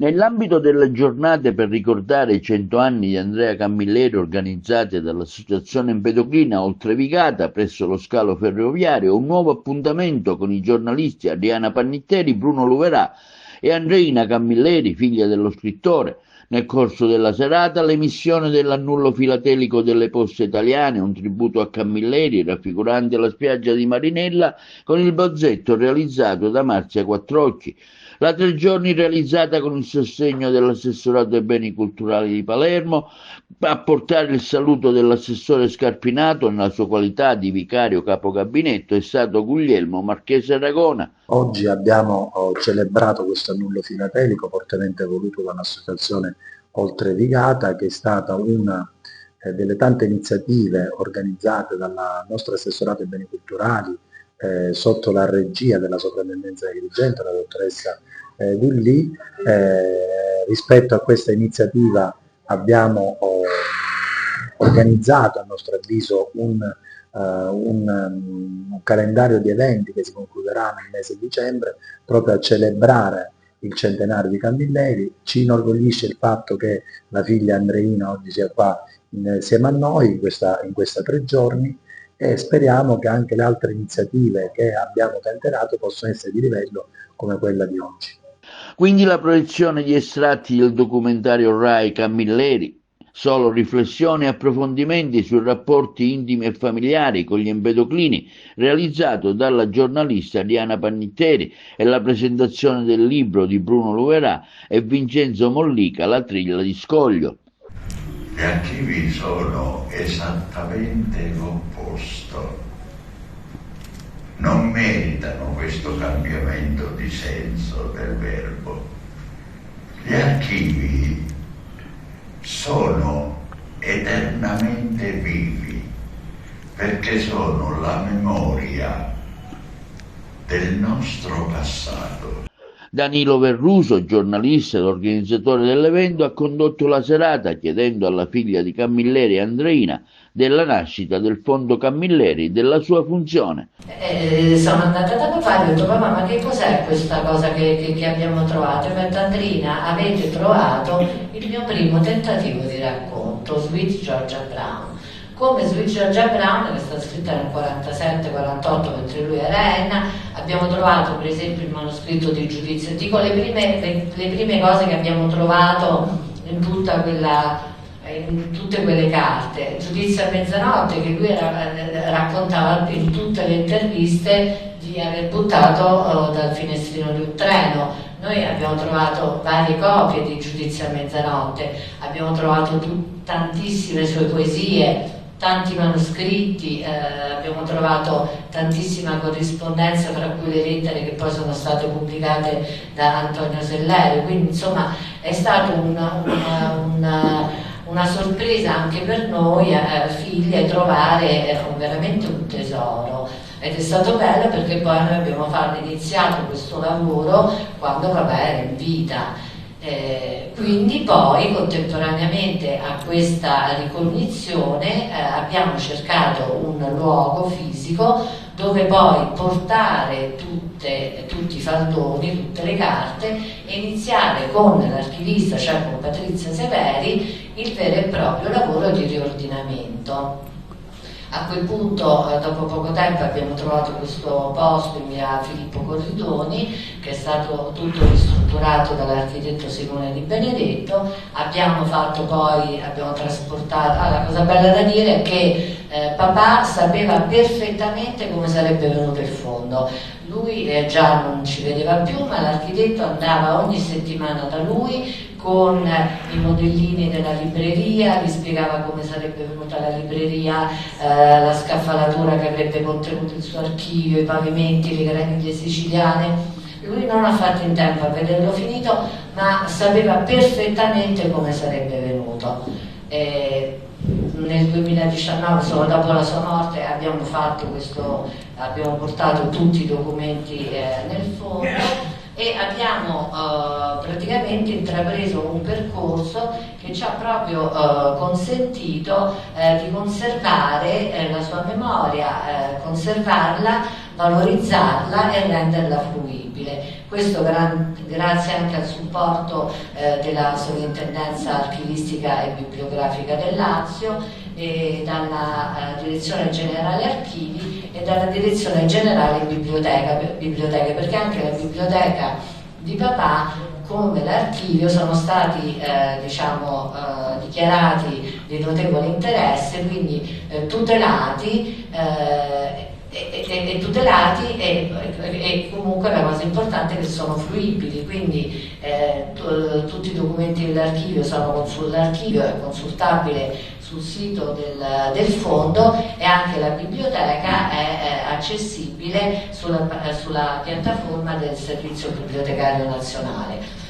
Nell'ambito delle giornate per ricordare i 100 anni di Andrea Camilleri organizzate dall'Associazione Empedoclina Oltrevigata presso lo scalo ferroviario, un nuovo appuntamento con i giornalisti Adriana Pannitteri, Bruno Luverà e Andreina Camilleri, figlia dello scrittore. Nel corso della serata l'emissione dell'annullo filatelico delle Poste Italiane, un tributo a Camilleri raffigurante la spiaggia di Marinella con il bozzetto realizzato da Marzia Quattrocchi. La 3 giorni realizzata con il sostegno dell'assessorato ai beni culturali di Palermo, a portare il saluto dell'assessore Scarpinato nella sua qualità di vicario capogabinetto è stato Guglielmo Marchese Aragona. Oggi abbiamo celebrato questo annullo filatelico fortemente voluto dall'associazione Oltrevigata, che è stata una delle tante iniziative organizzate dalla nostra assessorato ai beni culturali sotto la regia della soprintendenza dirigente, la dottoressa Gulli. Rispetto a questa iniziativa abbiamo organizzato, a nostro avviso, un calendario di eventi che si concluderà nel mese di dicembre proprio a celebrare il centenario di Camilleri. Ci inorgoglisce il fatto che la figlia Andreina oggi sia qua insieme a noi in questa 3 giorni, e speriamo che anche le altre iniziative che abbiamo tenterato possano essere di livello come quella di oggi. Quindi la proiezione di estratti del documentario Rai Camilleri, solo riflessioni e approfondimenti sui rapporti intimi e familiari con gli empedoclini, realizzato dalla giornalista Diana Pannitteri, e la presentazione del libro di Bruno Luverà e Vincenzo Mollica, La trilla di Scoglio. Gli archivi sono esattamente l'opposto. Non meritano questo cambiamento di senso del verbo. Gli archivi sono eternamente vivi perché sono la memoria del nostro passato. Danilo Verruso, giornalista ed organizzatore dell'evento, ha condotto la serata chiedendo alla figlia di Camilleri, Andreina, della nascita del Fondo Camilleri e della sua funzione. Sono andata da papà e ho detto: papà, ma che cos'è questa cosa che abbiamo trovato? E ho detto: Andrina, avete trovato il mio primo tentativo di racconto, Sweet Georgia Brown. Come Sweet Georgia Brown, che è stata scritta nel 47-48 mentre lui era Enna. Abbiamo trovato per esempio il manoscritto di Giudizio, dico le prime cose che abbiamo trovato in tutta in tutte quelle carte. Giudizio a mezzanotte, che lui raccontava in tutte le interviste di aver buttato dal finestrino di un treno. Noi abbiamo trovato varie copie di Giudizio a mezzanotte, abbiamo trovato tantissime sue poesie, tanti manoscritti, abbiamo trovato tantissima corrispondenza, tra cui le lettere che poi sono state pubblicate da Antonio Sellerio. Quindi insomma è stata una sorpresa anche per noi figlie trovare veramente un tesoro, ed è stato bello perché poi noi abbiamo iniziato questo lavoro quando papà era in vita. Quindi poi contemporaneamente a questa ricognizione abbiamo cercato un luogo fisico dove poi portare tutti i faldoni, tutte le carte, e iniziare con l'archivista, cioè con Patrizia Severi, il vero e proprio lavoro di riordinamento. A quel punto, dopo poco tempo, abbiamo trovato questo posto in via Filippo Corridoni, che è stato tutto ristrutturato dall'architetto Simone Di Benedetto. Abbiamo trasportato. La cosa bella da dire è che papà sapeva perfettamente come sarebbe venuto il fondo. Lui già non ci vedeva più, ma l'architetto andava ogni settimana da lui con i modellini della libreria, gli spiegava come sarebbe venuta la libreria, la scaffalatura che avrebbe contenuto il suo archivio, i pavimenti, le graniglie siciliane. Lui non ha fatto in tempo a vederlo finito, ma sapeva perfettamente come sarebbe venuto. Nel 2019, solo dopo la sua morte, abbiamo portato tutti i documenti nel fondo, e abbiamo praticamente intrapreso un percorso che ci ha proprio consentito di conservare la sua memoria, conservarla, valorizzarla e renderla fruibile. Questo grazie anche al supporto della Sovrintendenza Archivistica e Bibliografica del Lazio e dalla Direzione Generale Archivi e dalla Direzione Generale Biblioteche, perché anche la biblioteca di papà come l'archivio sono stati dichiarati di notevole interesse, quindi tutelati e comunque la cosa importante è che sono fruibili, quindi tutti i documenti dell'archivio l'archivio è consultabile sul sito del fondo e anche la biblioteca è accessibile sulla piattaforma del Servizio Bibliotecario Nazionale.